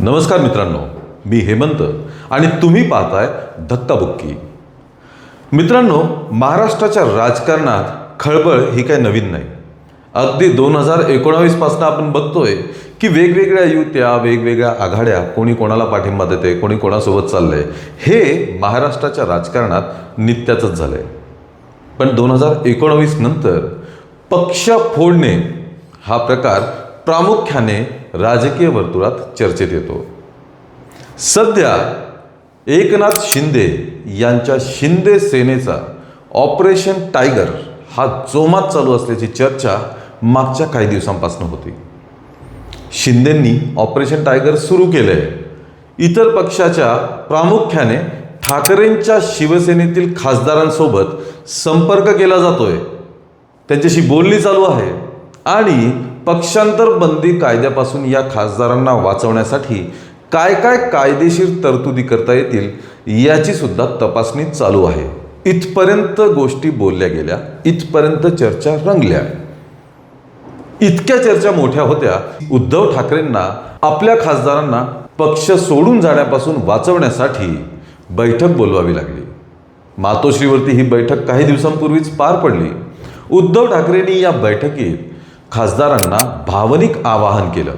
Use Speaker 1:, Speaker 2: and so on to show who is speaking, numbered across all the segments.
Speaker 1: नमस्कार मित्रांनो, मी हेमंत आणि तुम्ही पाहताय धक्काबुक्की. मित्रांनो, महाराष्ट्राच्या राजकारणात खळबळ ही काही नवीन नाही. अगदी 2019 पासून आपण बघतोय की वेगवेगळ्या युत्या, वेगवेगळ्या आघाड्या, कोणी कोणाला पाठिंबा देते, कोणी कोणासोबत चाललंय, हे महाराष्ट्राच्या राजकारणात नित्याचंच झालंय. पण 2019 नंतर पक्ष फोडणे हा प्रकार प्रामुख्याने राजकीय वर्तुळात चर्चेत येतो. सध्या एकनाथ शिंदे यांच्या शिंदे सेनेचा ऑपरेशन टायगर हा जोमात चालू असल्याची चर्चा मागच्या काही दिवसांपासून होती. शिंदेंनी ऑपरेशन टायगर सुरू केलंय. इतर पक्षाच्या प्रामुख्याने ठाकरेंच्या शिवसेनेतील खासदारांसोबत संपर्क केला जातोय, त्यांच्याशी बोलणी चालू आहे आणि पक्षांतर बंदी कायद्यापासून या खासदारांना वाचवण्यासाठी काय काय कायदेशीर तरतुदी करता येतील याची सुद्धा तपासणी चालू आहे. इथपर्यंत गोष्टी बोलल्या गेल्या, इथपर्यंत चर्चा रंगल्या. इतक्या चर्चा मोठ्या होत्या, उद्धव ठाकरेंना आपल्या खासदारांना पक्ष सोडून जाण्यापासून वाचवण्यासाठी बैठक बोलवावी लागली. मातोश्रीवरती ही बैठक काही दिवसांपूर्वीच पार पडली. उद्धव ठाकरेंनी या बैठकीत खासदारांना भावनिक आवाहन केलं.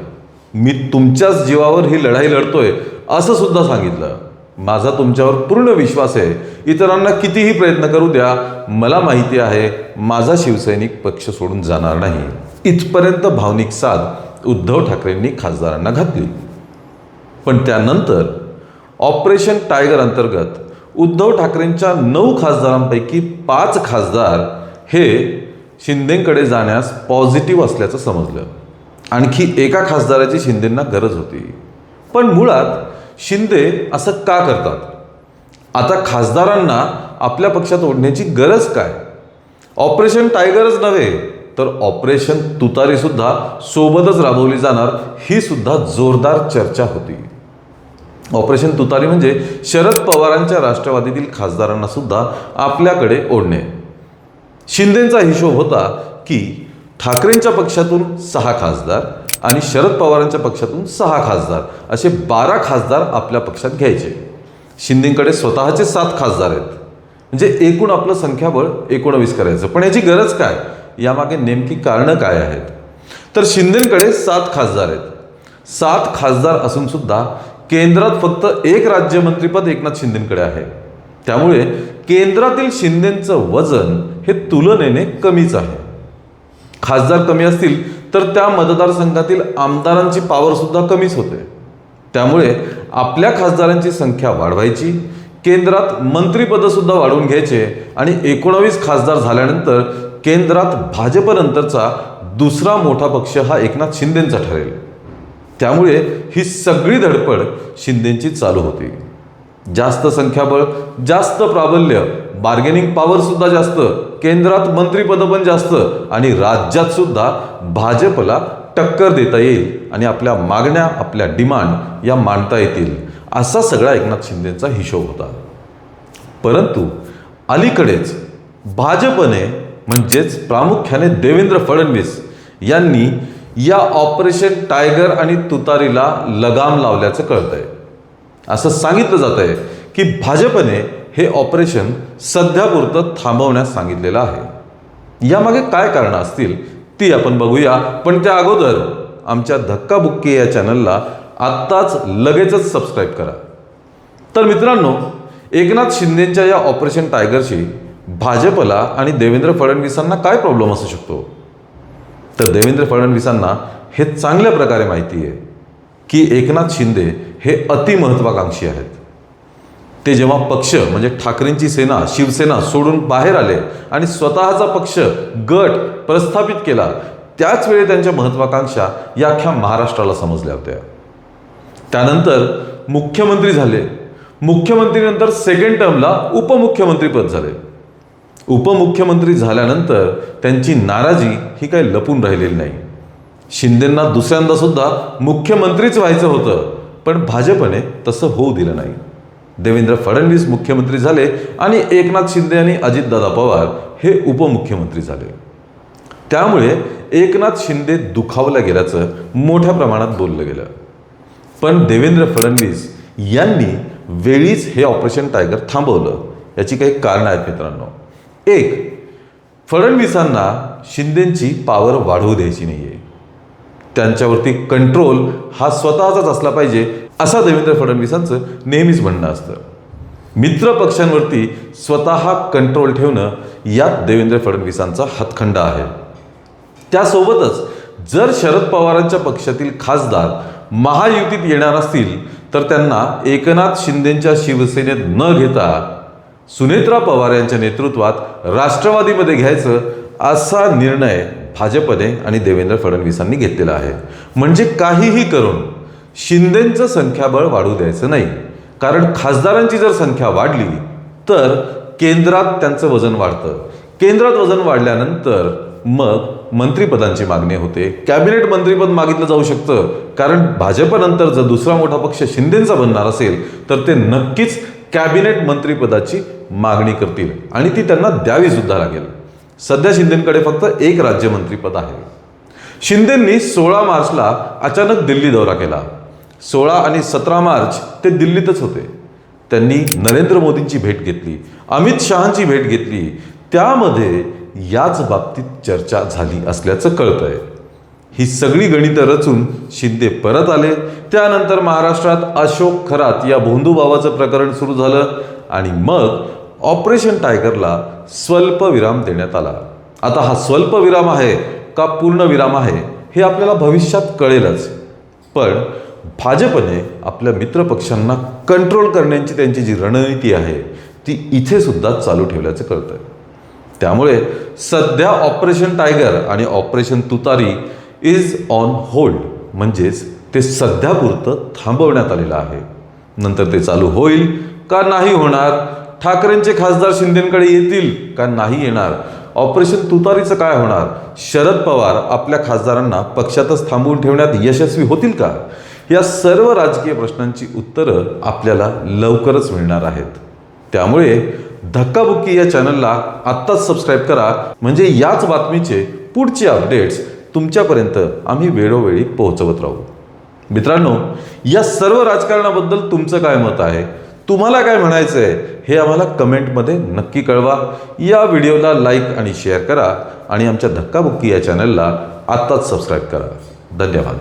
Speaker 1: मी तुमच्याच जीवावर ही लढाई लढतोय असं सुद्धा सांगितलं. माझा तुमच्यावर पूर्ण विश्वास आहे. इतरांना कितीही प्रयत्न करू द्या, मला माहिती आहे माझा शिवसैनिक पक्ष सोडून जाणार नाही. इथपर्यंत भावनिक साथ उद्धव ठाकरेंनी खासदारांना घातली. पण त्यानंतर ऑपरेशन टायगर अंतर्गत उद्धव ठाकरेंच्या 9 खासदारांपैकी 5 खासदार हे शिंदेंकडे जाण्यास पॉझिटिव्ह असल्याचं समजलं. आणखी एका खासदाराची शिंदेंना गरज होती. पण मुळात शिंदे असं का करतात? आता खासदारांना आपल्या पक्षात ओढण्याची गरज काय? ऑपरेशन टायगरच नव्हे तर ऑपरेशन तुतारी सुद्धा सोबतच राबवली जाणार, ही सुद्धा जोरदार चर्चा होती. ऑपरेशन तुतारी म्हणजे शरद पवारांच्या राष्ट्रवादीतील खासदारांना सुद्धा आपल्याकडे ओढणे. शिंदेंचा हिशोब होता की ठाकरेंच्या पक्षातून 6 खासदार आणि शरद पवारांच्या पक्षातून 6 खासदार असे 12 खासदार आपल्या पक्षात घ्यायचे. शिंदेंकडे स्वतःचे 7 खासदार आहेत, म्हणजे एकूण आपलं संख्याबळ 19 करायचं. पण याची गरज काय? यामागे नेमकी कारणं काय आहेत? तर शिंदेंकडे 7 खासदार आहेत. 7 खासदार असून सुद्धा केंद्रात फक्त 1 राज्यमंत्रीपद एकनाथ शिंदेंकडे आहे. त्यामुळे केंद्रातील शिंदेंचं वजन हे तुलनेने कमीच आहे. खासदार कमी असतील तर त्या मतदारसंघातील आमदारांची पॉवर सुद्धा कमीच होते. त्यामुळे आपल्या खासदारांची संख्या वाढवायची, केंद्रात मंत्रीपदं सुद्धा वाढवून घ्यायचे आणि 19 खासदार झाल्यानंतर केंद्रात भाजपनंतरचा दुसरा मोठा पक्ष हा एकनाथ शिंदेंचा ठरेल. त्यामुळे ही सगळी धडपड शिंदेंची चालू होती. जास्त संख्याबळ, जास्त प्राबल्य, बार्गेनिंग पॉवर सुद्धा जास्त, केंद्रात मंत्रीपदं पण जास्त आणि राज्यात सुद्धा भाजपला टक्कर देता येईल आणि आपल्या मागण्या, आपल्या डिमांड या मांडता येतील, असा सगळा एकनाथ शिंदेंचा हिशोब होता. परंतु अलीकडेच भाजपने म्हणजेच प्रामुख्याने देवेंद्र फडणवीस यांनी या ऑपरेशन टायगर आणि तुतारीला लगाम लावल्याचं कळतंय. असं सांगितलं जात आहे की भाजपने हे ऑपरेशन सध्यापुरतं थांबवण्यास सांगितलेलं आहे. यामागे काय कारणं असतील ती आपण बघूया. पण त्या अगोदर आमच्या धक्काबुक्की या चॅनलला आत्ताच लगेचच सबस्क्राईब करा. तर मित्रांनो, एकनाथ शिंदेंच्या या ऑपरेशन टायगरशी भाजपला आणि देवेंद्र फडणवीसांना काय प्रॉब्लेम असू शकतो? तर देवेंद्र फडणवीसांना हे चांगल्या प्रकारे माहिती आहे की एकनाथ शिंदे हे अतिमहत्वाकांक्षी आहेत. ते जेव्हा पक्ष म्हणजे ठाकरेंची सेना, शिवसेना सोडून बाहेर आले आणि स्वतःचा पक्ष, गट प्रस्थापित केला, त्याच वेळी त्यांच्या महत्वाकांक्षा या अख्ख्या महाराष्ट्राला समजल्या होत्या. त्यानंतर मुख्यमंत्री झाले. मुख्यमंत्रीनंतर सेकंड टर्मला उपमुख्यमंत्रीपद झाले. उपमुख्यमंत्री झाल्यानंतर त्यांची नाराजी ही काही लपून राहिलेली नाही. शिंदेंना दुसऱ्यांदा सुद्धा मुख्यमंत्रीच व्हायचं होतं, पण भाजपने तसं होऊ दिलं नाही. देवेंद्र फडणवीस मुख्यमंत्री झाले आणि एकनाथ शिंदे आणि अजितदादा पवार हे उपमुख्यमंत्री झाले. त्यामुळे एकनाथ शिंदे दुखावला गेल्याचं मोठ्या प्रमाणात बोललं गेलं. पण देवेंद्र फडणवीस यांनी वेळीच हे ऑपरेशन टायगर थांबवलं. याची काही कारणं आहेत मित्रांनो. एक, फडणवीसांना शिंदेची पॉवर वाढवू द्यायची नाहीये. त्यांच्यावरती कंट्रोल हा स्वतःचाच असला पाहिजे असं देवेंद्र फडणवीसांचं नेहमीच म्हणणं असतं. मित्र पक्षांवरती स्वतः कंट्रोल ठेवणं यात देवेंद्र फडणवीसांचा हातखंडा आहे. त्यासोबतच जर शरद पवारांच्या पक्षातील खासदार महायुतीत येणार असतील तर त्यांना एकनाथ शिंदेच्या शिवसेनेत न घेता सुनेत्रा पवार यांच्या नेतृत्वात राष्ट्रवादीमध्ये घ्यायचं असा निर्णय भाजपने आणि देवेंद्र फडणवीसांनी घेतलेला आहे. म्हणजे काहीही करून शिंदेचं संख्याबळ वाढू द्यायचं नाही. कारण खासदारांची जर संख्या वाढली तर केंद्रात त्यांचं वजन वाढतं. केंद्रात वजन वाढल्यानंतर मग मंत्रिपदांची मागणी होते. कॅबिनेट मंत्रिपद मागितलं जाऊ शकतं. कारण भाजपनंतर जर दुसरा मोठा पक्ष शिंदेचा बनणार असेल तर ते नक्कीच कॅबिनेट मंत्रिपदाची मागणी करतील आणि ती त्यांना द्यावी सुद्धा लागेल. सध्या शिंदेकडे फक्त एक राज्यमंत्रीपद आहे. शिंदेंनी 16 मार्चला अचानक दिल्ली दौरा केला. 16 आणि 17 मार्च ते दिल्लीतच होते. त्यांनी नरेंद्र मोदींची भेट घेतली, अमित शहांची भेट घेतली. त्यामध्ये याच बाबतीत चर्चा झाली असल्याचं कळतंय. ही सगळी गणितं रचून शिंदे परत आले. त्यानंतर महाराष्ट्रात अशोक खरात या भोंदूभावाचं प्रकरण सुरू झालं आणि मग ऑपरेशन टायगरला स्वल्प विराम देण्यात आला. आता हा स्वल्प विराम आहे का पूर्ण विराम आहे हे आपल्याला भविष्यात कळेलच. पण भाजपने आपल्या मित्रपक्षांना कंट्रोल करण्याची त्यांची जी रणनीती आहे ती इथे सुद्धा चालू ठेवल्याचं कळतंय. त्यामुळे सध्या ऑपरेशन टायगर आणि ऑपरेशन तुतारी इज ऑन होल्ड, म्हणजेच ते सध्यापुरतं थांबवण्यात आलेलं आहे. नंतर ते चालू होईल का नाही होणार, ठाकरेंचे खासदार शिंदेकडे येतील का नाही येणार, ऑपरेशन तुतारीचं काय होणार, शरद पवार आपल्या खासदारांना पक्षातच थांबवून ठेवण्यात यशस्वी होतील का, या सर्व राजकीय प्रश्नांची उत्तरं आपल्याला लवकरच मिळणार आहेत. त्यामुळे धक्काबुक्की या चॅनलला आत्ताच सबस्क्राईब करा, म्हणजे याच बातमीचे पुढचे अपडेट्स तुमच्यापर्यंत आम्ही वेळोवेळी पोहोचवत राहू. मित्रांनो, या सर्व राजकारणाबद्दल तुमचं काय मत आहे, तुम्हाला काय म्हणायचं आहे हे आम्हाला कमेंटमध्ये नक्की कळवा. या व्हिडिओला लाईक आणि शेअर करा आणि आमच्या धक्काबुक्की या चॅनलला आत्ताच सबस्क्राईब करा. धन्यवाद.